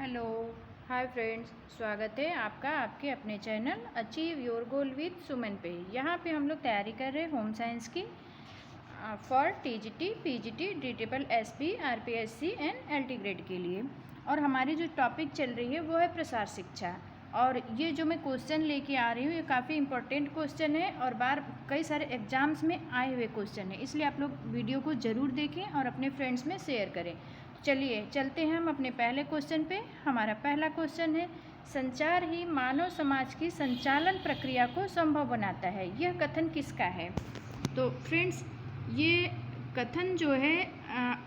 Hello, hi friends, स्वागत है आपका आपके अपने channel achieve your goal with Suman पे। यहाँ पे हम लोग तैयारी कर रहे हैं होम साइंस की for TGT, PGT, D triple SP, RPSC and LT grade के लिए। और हमारी जो टॉपिक चल रही है वो है प्रसार शिक्षा। और ये जो मैं क्वेश्चन लेके आ रही हूँ ये काफ़ी इंपॉर्टेंट क्वेश्चन है और कई सारे एग्जाम्स में आए हुए क्वेश्चन है, इसलिए आप लोग वीडियो को ज़रूर देखें और अपने फ्रेंड्स में शेयर करें। चलिए चलते हैं हम अपने पहले क्वेश्चन पे। हमारा पहला क्वेश्चन है, संचार ही मानव समाज की संचालन प्रक्रिया को संभव बनाता है, यह कथन किसका है? तो फ्रेंड्स, ये कथन जो है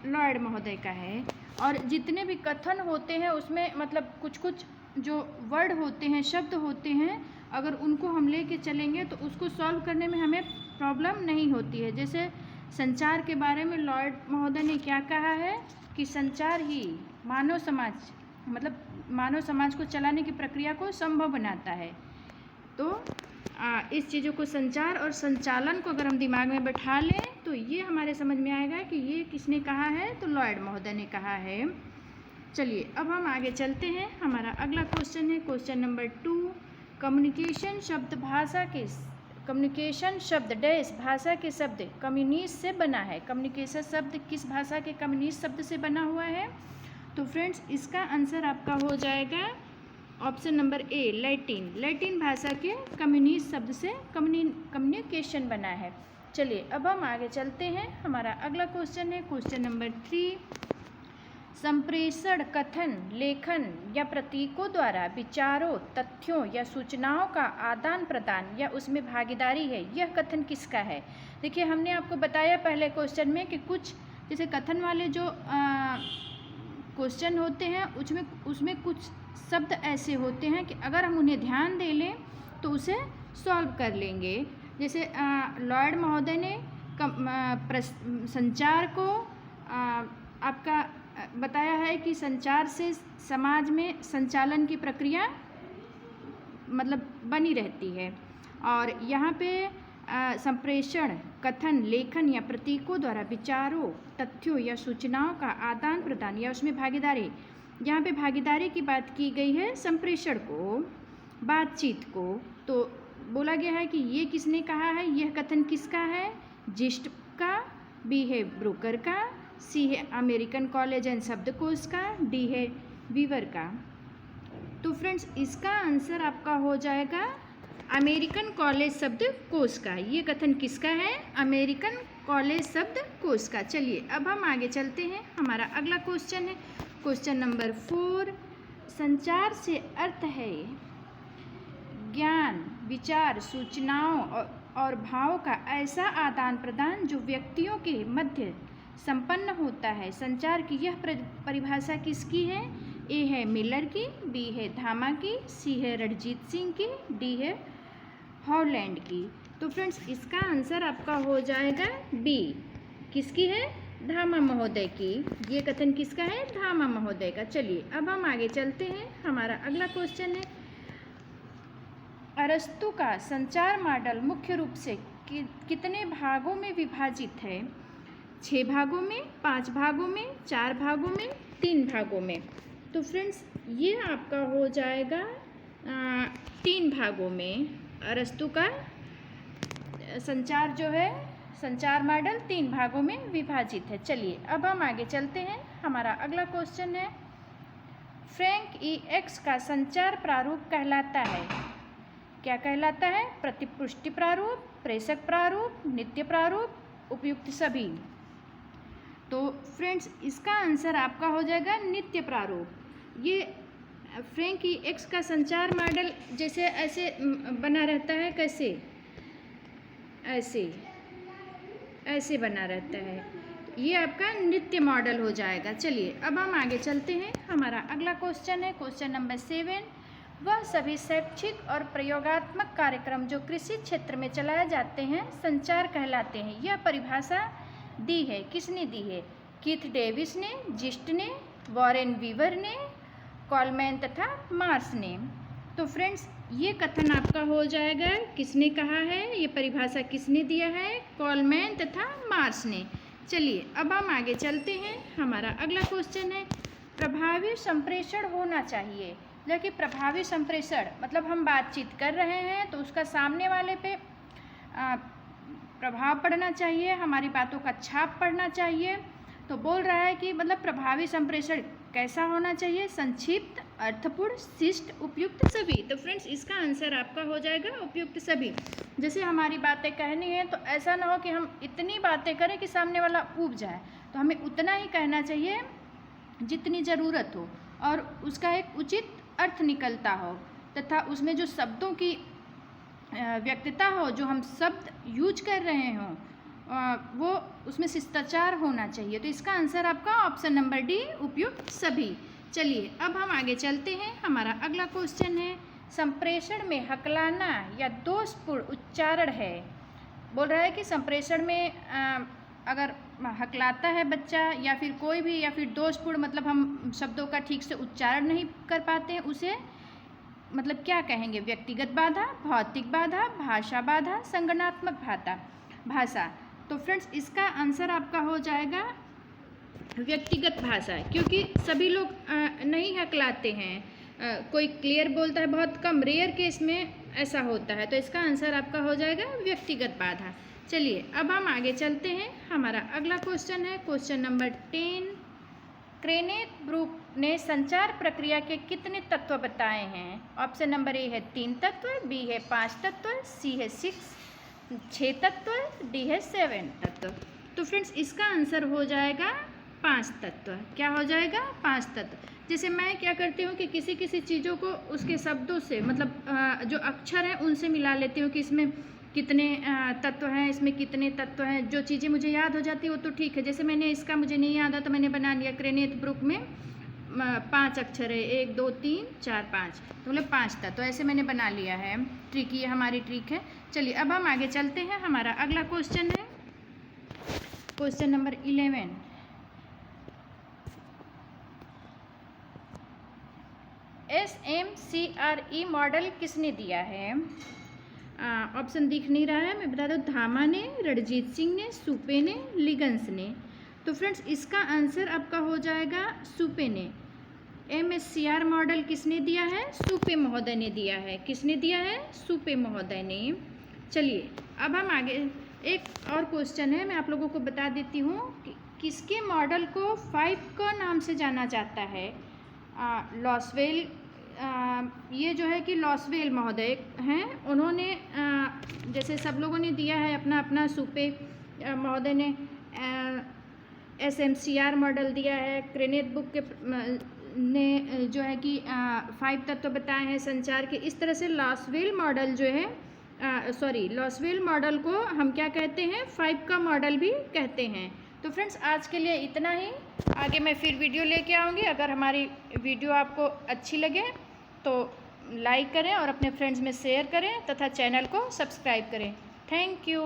लॉयड महोदय का है। और जितने भी कथन होते हैं उसमें मतलब कुछ कुछ जो वर्ड होते हैं, शब्द होते हैं, अगर उनको हम लेके चलेंगे तो उसको सॉल्व करने में हमें प्रॉब्लम नहीं होती है। जैसे संचार के बारे में लॉयड महोदय ने क्या कहा है कि संचार ही मानव समाज को चलाने की प्रक्रिया को संभव बनाता है। तो इस चीज़ों को, संचार और संचालन को अगर हम दिमाग में बैठा लें तो ये हमारे समझ में आएगा कि ये किसने कहा है, तो लॉयड महोदय ने कहा है। चलिए अब हम आगे चलते हैं। हमारा अगला क्वेश्चन है क्वेश्चन नंबर 2। कम्युनिकेशन शब्द डैश भाषा के शब्द कम्युनिस्ट से बना है। कम्युनिकेशन शब्द किस भाषा के कम्युनिस्ट शब्द से बना हुआ है? तो फ्रेंड्स, इसका आंसर आपका हो जाएगा option number A, Latin. Latin भाषा के कम्युनिस्ट शब्द से कम्युनिकेशन बना है। चलिए अब हम आगे चलते हैं। हमारा अगला क्वेश्चन है क्वेश्चन नंबर 3। संप्रेषण कथन, लेखन या प्रतीकों द्वारा विचारों, तथ्यों या सूचनाओं का आदान प्रदान या उसमें भागीदारी है, यह कथन किसका है? देखिए, हमने आपको बताया पहले क्वेश्चन में कि कुछ जैसे कथन वाले जो क्वेश्चन होते हैं उसमें कुछ शब्द ऐसे होते हैं कि अगर हम उन्हें ध्यान दे लें तो उसे सॉल्व कर लेंगे। जैसे लॉयड महोदय ने संचार को आपका बताया है कि संचार से समाज में संचालन की प्रक्रिया मतलब बनी रहती है। और यहाँ पे संप्रेषण कथन, लेखन या प्रतीकों द्वारा विचारों, तथ्यों या सूचनाओं का आदान प्रदान या उसमें भागीदारी, यहाँ पे भागीदारी की बात की गई है, संप्रेषण को, बातचीत को। तो बोला गया है कि ये किसने कहा है, यह कथन किसका है? जिस्ट का, बी है ब्रूकर का, सी है अमेरिकन कॉलेज एंड शब्दकोश का, डी है वीवर का। तो फ्रेंड्स, इसका आंसर आपका हो जाएगा अमेरिकन कॉलेज शब्दकोश का। ये कथन किसका है? अमेरिकन कॉलेज शब्दकोश का। चलिए अब हम आगे चलते हैं। हमारा अगला क्वेश्चन है क्वेश्चन नंबर 4। संचार से अर्थ है ज्ञान, विचार, सूचनाओं और भावों का ऐसा आदान प्रदान जो व्यक्तियों के मध्य संपन्न होता है। संचार की यह परिभाषा किसकी है? ए है मिलर की, बी है धामा की, सी है रणजीत सिंह की, डी है हॉलैंड की। तो फ्रेंड्स, इसका आंसर आपका हो जाएगा बी। किसकी है? धामा महोदय की। ये कथन किसका है? धामा महोदय का। चलिए अब हम आगे चलते हैं। हमारा अगला क्वेश्चन है, अरस्तु का संचार मॉडल मुख्य रूप से कितने भागों में विभाजित है? 6 भागों में, 5 भागों में, 4 भागों में, 3 भागों में। तो फ्रेंड्स, ये आपका हो जाएगा 3 भागों में। अरस्तु का संचार जो है, संचार मॉडल 3 भागों में विभाजित है। चलिए अब हम आगे चलते हैं। हमारा अगला क्वेश्चन है, फ्रैंक ई एक्स का संचार प्रारूप कहलाता है, क्या कहलाता है? प्रतिपुष्टि प्रारूप, प्रेषक प्रारूप, नित्य प्रारूप, उपयुक्त सभी। तो फ्रेंड्स, इसका आंसर आपका हो जाएगा नित्य प्रारूप। ये फ्रैंक ई एक्स का संचार मॉडल जैसे ऐसे बना रहता है, कैसे? ऐसे बना रहता है। ये आपका नित्य मॉडल हो जाएगा। चलिए अब हम आगे चलते हैं। हमारा अगला क्वेश्चन है क्वेश्चन नंबर 7। वह सभी शैक्षिक और प्रयोगात्मक कार्यक्रम जो कृषि क्षेत्र में चलाए जाते हैं संचार कहलाते हैं, यह परिभाषा दी है, किसने दी है? कीथ डेविस ने, जिस्ट ने, वॉरेन वीवर ने, कॉलमैन तथा मार्स ने। तो फ्रेंड्स, ये कथन आपका हो जाएगा, किसने कहा है, ये परिभाषा किसने दिया है? कॉलमैन तथा मार्स ने। चलिए अब हम आगे चलते हैं। हमारा अगला क्वेश्चन है प्रभावी संप्रेषण होना चाहिए। लेकिन प्रभावी संप्रेषण मतलब हम बातचीत कर रहे हैं तो उसका सामने वाले पे प्रभाव पड़ना चाहिए, हमारी बातों का छाप पड़ना चाहिए। तो बोल रहा है कि मतलब प्रभावी संप्रेषण कैसा होना चाहिए? संक्षिप्त, अर्थपूर्ण, शिष्ट, उपयुक्त सभी। तो फ्रेंड्स इसका आंसर आपका हो जाएगा उपयुक्त सभी। जैसे हमारी बातें कहनी है तो ऐसा ना हो कि हम इतनी बातें करें कि सामने वाला ऊब जाए, तो हमें उतना ही कहना चाहिए जितनी ज़रूरत हो और उसका एक उचित अर्थ निकलता हो, तथा उसमें जो शब्दों की व्यक्तता हो, जो हम शब्द यूज कर रहे हों वो उसमें शिष्टाचार होना चाहिए। तो इसका आंसर आपका ऑप्शन नंबर डी, उपयुक्त सभी। चलिए अब हम आगे चलते हैं। हमारा अगला क्वेश्चन है, संप्रेषण में हकलाना या दोषपूर्ण उच्चारण है। बोल रहा है कि संप्रेषण में अगर हकलाता है बच्चा या फिर कोई भी, या फिर दोषपूर्ण मतलब हम शब्दों का ठीक से उच्चारण नहीं कर पाते हैं, उसे मतलब क्या कहेंगे? व्यक्तिगत बाधा, भौतिक बाधा, भाषा बाधा, संगठनात्मक भाषा। तो फ्रेंड्स इसका आंसर आपका हो जाएगा व्यक्तिगत भाषा, क्योंकि सभी लोग नहीं हकलाते हैं। कोई क्लियर बोलता है बहुत कम, रेयर केस में ऐसा होता है। तो इसका आंसर आपका हो जाएगा व्यक्तिगत बाधा। चलिए अब हम आगे चलते हैं। हमारा अगला क्वेश्चन है क्वेश्चन नंबर 10। क्रेनेथ ब्रूक ने संचार प्रक्रिया के कितने तत्व बताए हैं? ऑप्शन नंबर ए है 3 तत्व, बी है 5 तत्व, सी है 6 तत्व, डी है 7 तत्व। तो फ्रेंड्स इसका आंसर हो जाएगा 5 तत्व। क्या हो जाएगा? 5 तत्व। जैसे मैं क्या करती हूँ कि किसी किसी चीज़ों को उसके शब्दों से मतलब जो अक्षर हैं उनसे मिला लेती हूँ कि इसमें कितने तत्व हैं, इसमें कितने तत्व हैं। जो चीज़ें मुझे याद हो जाती है वो तो ठीक है। जैसे मैंने इसका मुझे नहीं याद था तो मैंने बना लिया, क्रेनेथ ब्रूक में 5 अक्षर है, 1 2 3 4 5, तो मतलब 5 तत्व। तो ऐसे मैंने बना लिया है। ट्रिक, ये हमारी ट्रिक है। चलिए अब हम आगे चलते हैं। हमारा अगला क्वेश्चन है क्वेश्चन नंबर 11। SMCRE मॉडल किसने दिया है? ऑप्शन दिख नहीं रहा है, मैं बता दूँ। धामा ने, रणजीत सिंह ने, सुपे ने, लिगन्स ने। तो फ्रेंड्स इसका आंसर आपका हो जाएगा सुपे ने। MSCR मॉडल किसने दिया है? सुपे महोदय ने दिया है। किसने दिया है? सुपे महोदय ने। चलिए अब हम आगे, एक और क्वेश्चन है, मैं आप लोगों को बता देती हूँ कि किसके मॉडल को 5 का नाम से जाना जाता है? लॉसवेल, ये जो है कि लॉसवेल महोदय हैं, उन्होंने जैसे सब लोगों ने दिया है अपना अपना। सुपे महोदय ने SMCR मॉडल दिया है। क्रेनेथ बुक के ने जो है कि 5 तत्व बताए हैं संचार के। इस तरह से लॉसवेल मॉडल जो है लॉसवेल मॉडल को हम क्या कहते हैं? 5 का मॉडल भी कहते हैं। तो फ्रेंड्स आज के लिए इतना ही। आगे मैं फिर वीडियो लेके आऊँगी। अगर हमारी वीडियो आपको अच्छी लगे तो लाइक करें और अपने फ्रेंड्स में शेयर करें तथा चैनल को सब्सक्राइब करें। Thank you.